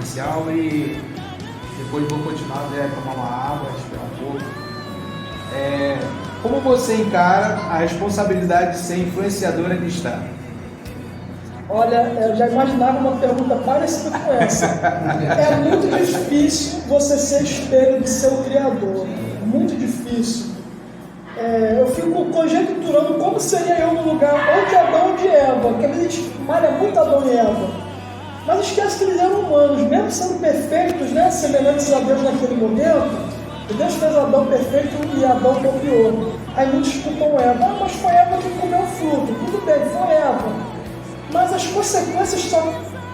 comercial e depois vou continuar, tomar uma água, esperar um pouco. Como você encara a responsabilidade de ser influenciadora cristã? Olha, eu já imaginava uma pergunta parecida com essa. É muito difícil você ser espelho de seu Criador. Muito difícil. Eu fico conjecturando como seria eu no lugar ou de Adão ou de Eva, porque a gente malha muito Adão e Eva. Mas esquece que eles eram humanos, mesmo sendo perfeitos, né, semelhantes a Deus naquele momento. Deus fez Adão perfeito e Adão copiou. Aí muitos culpam Eva. Mas foi Eva que comeu o fruto. Tudo bem, foi Eva. Mas as consequências só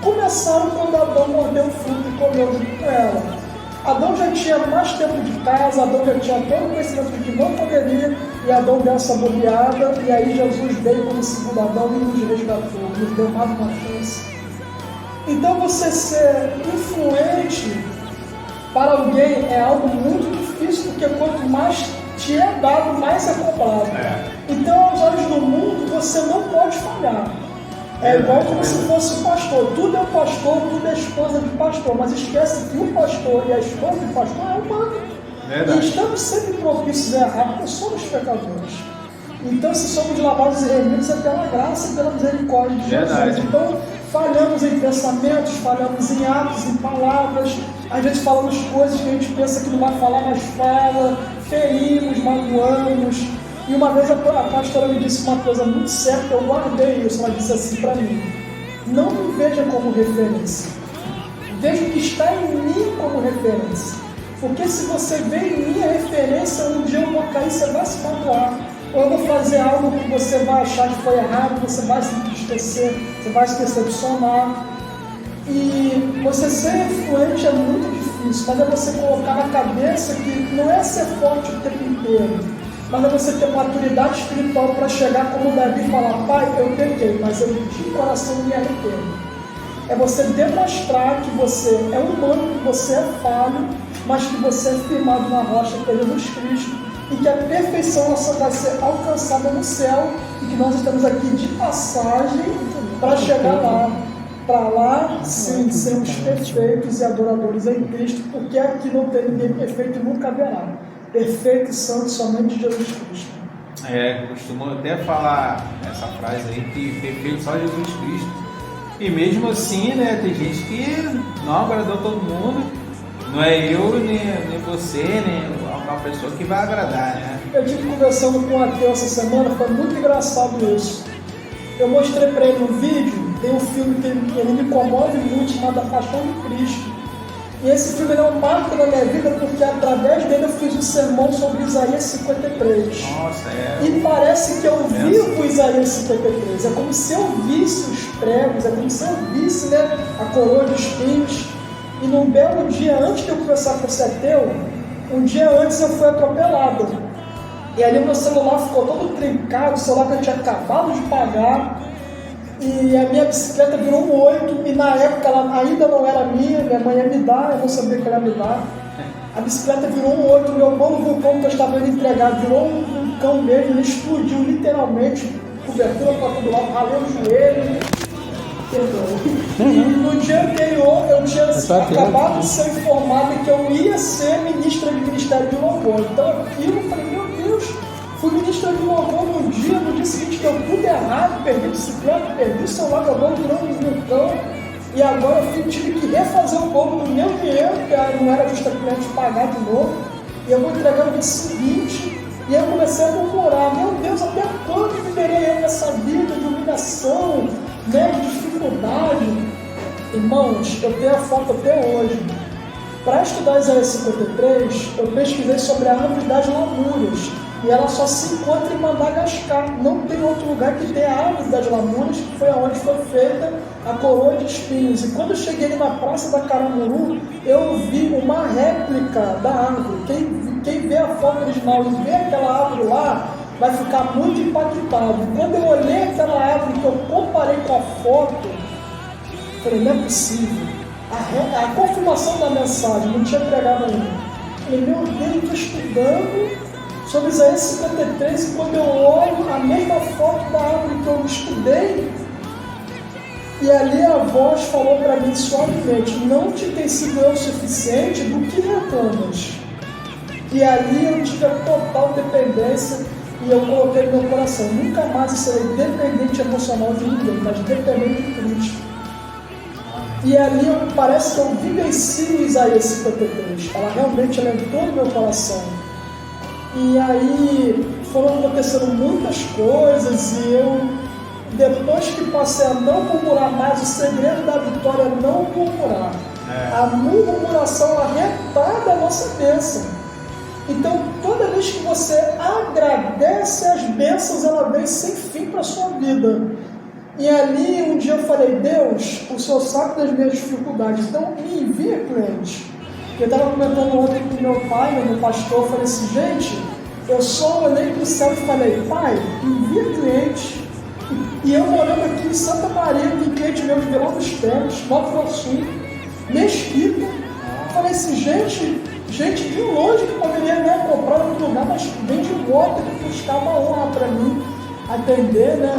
começaram quando Adão mordeu o fruto e comeu junto com ela. Adão já tinha mais tempo de casa, Adão já tinha todo o conhecimento de que não poderia, e Adão deu essa bobeada, e aí Jesus veio como segundo Adão e nos resgatou, nos deu mais uma chance. Então você ser influente para alguém é algo muito difícil, porque quanto mais te é dado, mais é cobrado. Então, aos olhos do mundo, você não pode falhar. É igual como se fosse pastor. Tudo é pastor, tudo é esposa de pastor. Mas esquece que o pastor e a esposa de pastor é humano. E estamos sempre propícios a errar, porque somos pecadores. Então, se somos lavados e remidos, é pela graça e pela misericórdia de Jesus. Então, falhamos em pensamentos, falhamos em atos, em palavras. Às vezes falamos coisas que a gente pensa que não vai falar, mas fala. Ferimos, magoamos. E uma vez a pastora me disse uma coisa muito certa, eu guardei isso. Ela disse assim para mim: não me veja como referência, veja o que está em mim como referência. Porque se você vê em mim a referência, um dia eu vou cair, você vai se magoar. Ou eu vou fazer algo que você vai achar que foi errado, você vai se entristecer, você vai se decepcionar. E você ser influente é muito difícil, mas é você colocar na cabeça que não é ser forte o tempo inteiro, mas é você ter maturidade espiritual para chegar como Davi e falar: pai, eu pequei, mas eu de coração me arrependo. É você demonstrar que você é humano, que você é falho, mas que você é firmado na rocha que é Jesus Cristo, e que a perfeição só vai ser alcançada no céu, e que nós estamos aqui de passagem para chegar lá. Para lá, sim, sermos perfeitos e adoradores em Cristo, porque aqui não tem ninguém perfeito e nunca haverá. Perfeito e santo somente Jesus Cristo. Costumo até falar essa frase aí, que perfeito só Jesus Cristo. E mesmo assim, né, tem gente que não agradou todo mundo. Não é eu, nem você, nem uma pessoa que vai agradar, né? Eu tive conversando com o Ateu essa semana, foi muito engraçado isso. Eu mostrei para ele um vídeo, tem um filme que ele me comove muito, chamado A Paixão de Cristo. E esse filme é um marco na minha vida, porque através dele eu fiz um sermão sobre Isaías 53. Nossa, E parece que eu vivo Isaías 53. É como se eu visse os pregos, é como se eu visse, né, a coroa de espinhos. E num belo dia, antes de eu começar a ser ateu, um dia antes eu fui atropelado. E ali meu celular ficou todo trincado, o celular que eu tinha acabado de pagar. E a minha bicicleta virou um 8, e na época ela ainda não era minha mãe ia me dar, eu não sabia que ela ia me dar. A bicicleta virou um 8, meu bolo vulcão que eu estava indo entregar virou um cão mesmo, ele explodiu literalmente, cobertura para todo lado, ralei o joelho. E no dia anterior eu tinha acabado de ser informado que eu ia ser ministra de Ministério de Louvor. Então aquilo, eu falei: meu Deus, fui ministra de Louvor no dia seguinte deu tudo errado, perdi a bicicleta, perdi o celular, meu bolo virou um vulcão. E agora eu tive que refazer o bolo no meu dinheiro, que não era justo a cliente pagar de novo. E eu vou entregar no dia seguinte. E eu comecei a murmurar: meu Deus, até quando viverei eu nessa vida de humilhação, né, de dificuldade? Irmãos, eu tenho a foto até hoje. Para estudar Isaías 53, eu pesquisei sobre a árvore das lamúrias. E ela só se encontra em Madagascar. Não tem outro lugar que tenha a árvore das lamúrias, que foi onde foi feita a coroa de espinhos. E quando eu cheguei ali na Praça da Caramuru, eu vi uma réplica da árvore. Quem vê a foto original e vê aquela árvore lá, vai ficar muito impactado. Quando eu olhei aquela árvore, que eu comparei com a foto, eu falei: não é possível. A confirmação da mensagem, não tinha pregado ainda. Eu falei: meu Deus, eu estou estudando sobre Isaías 53, e quando eu olho a mesma foto da árvore que eu estudei, E ali a voz falou para mim suavemente: não te tem sido eu o suficiente, do que reclamas? E ali eu tive a total dependência e eu coloquei no meu coração: nunca mais eu serei dependente emocional de ninguém, mas dependente de Cristo. E ali parece que eu vivencio Isaías 53. Ela realmente entrou no meu coração. E aí foram acontecendo muitas coisas e eu, depois que passei a não murmurar mais, o segredo da vitória é não murmurar. A murmuração arretada a nossa bênção. Então, toda vez que você agradece as bênçãos, ela vem sem fim para a sua vida. E ali, um dia eu falei: Deus, o Senhor sabe das minhas dificuldades, então me envia cliente. Eu estava comentando ontem com meu pai, meu pastor, eu falei assim: gente, eu só olhei para o céu e falei: pai, envia cliente. E eu morando aqui em Santa Maria, tem cliente meu de Vila dos Teles, Nova Iguaçu, Mesquita. Eu falei assim: gente de longe que poderia comprar em outro lugar, mas vem de volta que buscar uma honra para mim, atender, né?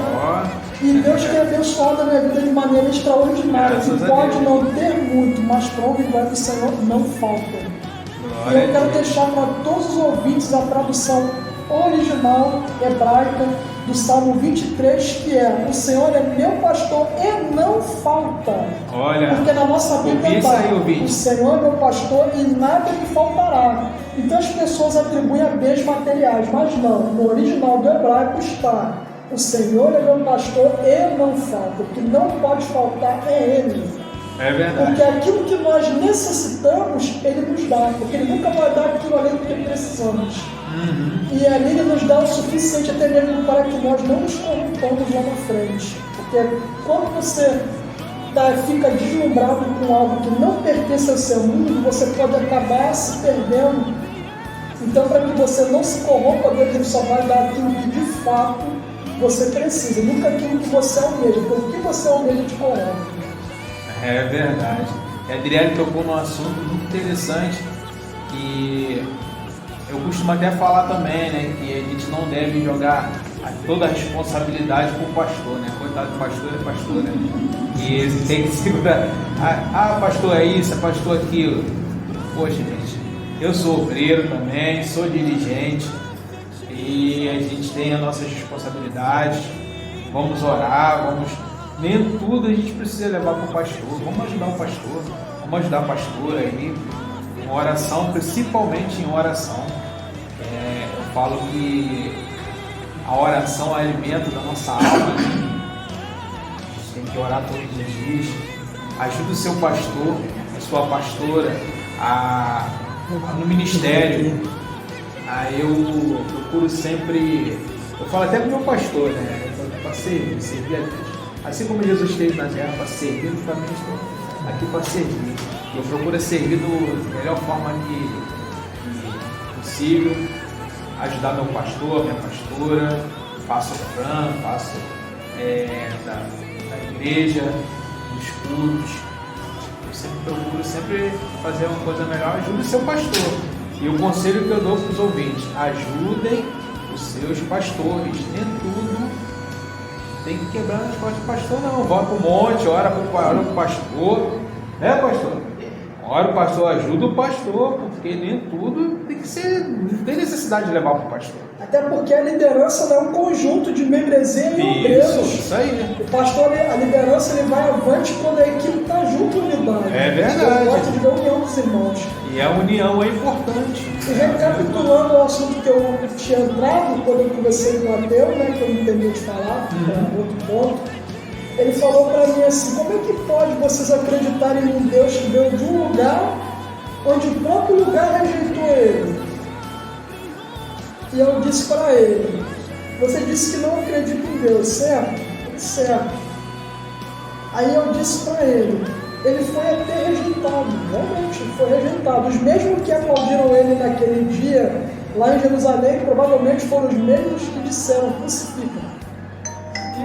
E Deus tem abençoado a minha vida de maneira extraordinária. Que pode não ter muito, mas para o glória do Senhor não falta. E eu quero deixar para todos os ouvintes a tradução original hebraica do Salmo 23, que é: o Senhor é meu pastor e não falta. Olha, porque na nossa Bíblia está: o Senhor é meu pastor e nada me faltará. Então as pessoas atribuem a bens materiais, mas não. No original do hebraico está: o Senhor é meu pastor e não falta. O que não pode faltar é Ele. É verdade. Porque aquilo que nós necessitamos, Ele nos dá. Porque Ele nunca vai dar aquilo além do que precisamos. E ali Ele nos dá o suficiente até mesmo para que nós não nos corrompamos lá na frente. Porque quando você fica deslumbrado com algo que não pertence ao seu mundo, você pode acabar se perdendo. Então, para que você não se corrompa, Deus só vai dar aquilo que de fato você precisa, nunca aquilo que você almeja, porque o que você almeja te corrompe. É verdade. A Adriele tocou num assunto muito interessante que eu costumo até falar também, né? Que a gente não deve jogar toda a responsabilidade para o pastor, né? Coitado do pastor, é pastor, né? E ele tem que segurar. Pastor é isso, pastor aquilo. Poxa, gente, eu sou obreiro também, sou dirigente e a gente tem as nossas responsabilidades. Vamos orar, nem tudo a gente precisa levar para o pastor. Vamos ajudar o pastor, vamos ajudar a pastora aí, em oração, principalmente em oração. Eu falo que a oração é alimento da nossa alma. A gente tem que orar todos os dias. Ajuda o seu pastor, a sua pastora, no ministério. Aí eu procuro sempre, eu falo até para o meu pastor, né? Para servir a Deus. Assim como Jesus esteve na terra para servir, eu também estou aqui para servir. Eu procuro servir da melhor forma possível, ajudar meu pastor, minha pastora, faço ofranda, faço da igreja, dos cultos. Eu procuro sempre fazer uma coisa melhor, ajude o seu pastor. E o conselho que eu dou para os ouvintes: ajudem os seus pastores, nem tudo tem que quebrar nas costas do pastor, não. Vai para o monte, ora para o pastor, né, pastor? Ora, o pastor, ajuda o pastor, porque nem tudo tem que ser, não tem necessidade de levar para o pastor. Até porque a liderança é um conjunto de membresia e obreiros. Isso aí. O pastor, a liderança, ele vai avante quando a equipe está junto unidade. É verdade. Eu gosto de ver a união dos irmãos. E a união é importante. E recapitulando o assunto que eu tinha entrado, quando eu conversei com o Mateu, né, que eu não entendi de falar, outro ponto, ele falou para mim assim: como é que pode vocês acreditarem em um Deus que veio de um lugar onde o próprio lugar rejeitou ele? E eu disse para ele: você disse que não acredita em Deus, certo? Certo. Aí eu disse para ele foi até rejeitado, realmente foi rejeitado. Os mesmos que aplaudiram ele naquele dia, lá em Jerusalém, provavelmente foram os mesmos que disseram: crucifica.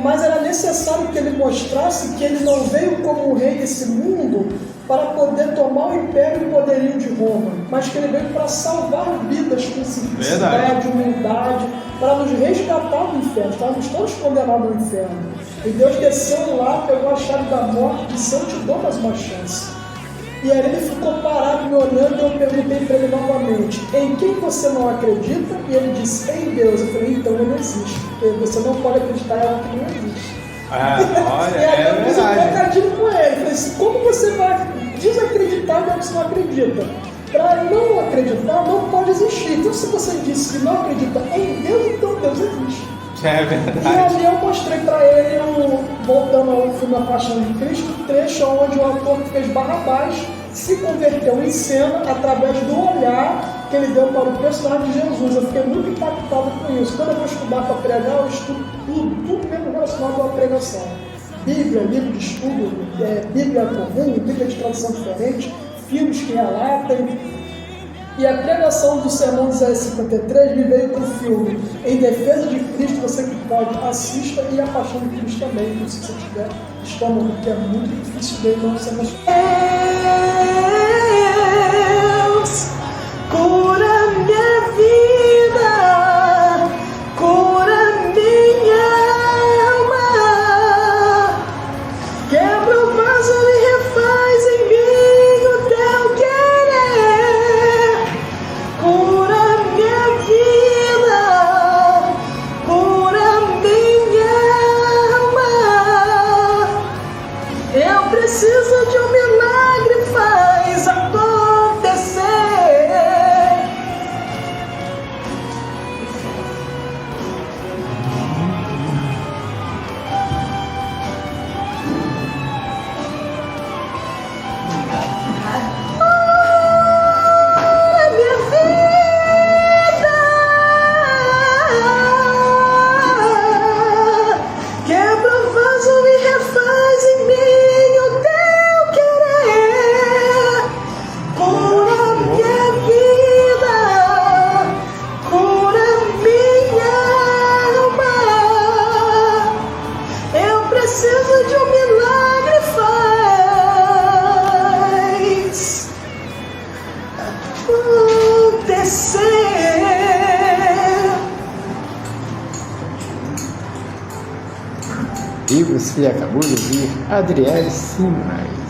Mas era necessário que ele mostrasse que ele não veio como o rei desse mundo para poder tomar o império e o poderio de Roma, mas que ele veio para salvar vidas com simplicidade, humildade, para nos resgatar do inferno. Estávamos todos condenados ao inferno. E Deus desceu lá, pegou a chave da morte e disse: eu te dou mais uma chance. E aí ele ficou parado me olhando e eu perguntei para ele novamente: em quem você não acredita? E ele disse: em Deus. Eu falei: então ele não existe, porque você não pode acreditar em algo que não existe. Olha, E aí eu fiz um verdade. trocadilho com ele. Eu falei assim: como você vai desacreditar em algo que você não acredita? Para não acreditar, não pode existir. Então, se você disse que não acredita em Deus, então Deus existe. É E verdade. ali eu mostrei para ele, voltando ao filme A Paixão de Cristo, um trecho onde o ator que fez Barrabás se converteu em cena através do olhar que ele deu para o personagem de Jesus. Eu fiquei muito impactado com isso. Quando eu vou estudar para pregar, eu estudo tudo mesmo relacionado à pregação. Bíblia, livro de estudo, Bíblia comum, Bíblia de tradução diferente, filmes que relatem. E a pregação do Sermão de Isaías 53 me veio com o filme Em Defesa de Cristo. Você que pode, assista, e A Paixão de Cristo também, se você tiver estômago, que é muito difícil dele não ser emocionado. Deus, cura minha vida, cura minha alma, quebra o vaso e refaz em mim o teu querer. Cura minha vida, cura minha alma. Eu preciso de um milagre, faz acontecer. Minha vida, quebra o vaso e refaz em mim o teu querer. Cura minha vida, cura minha alma. Eu preciso de um milagre, faz acontecer. E você acabou de ouvir Adriele Simões.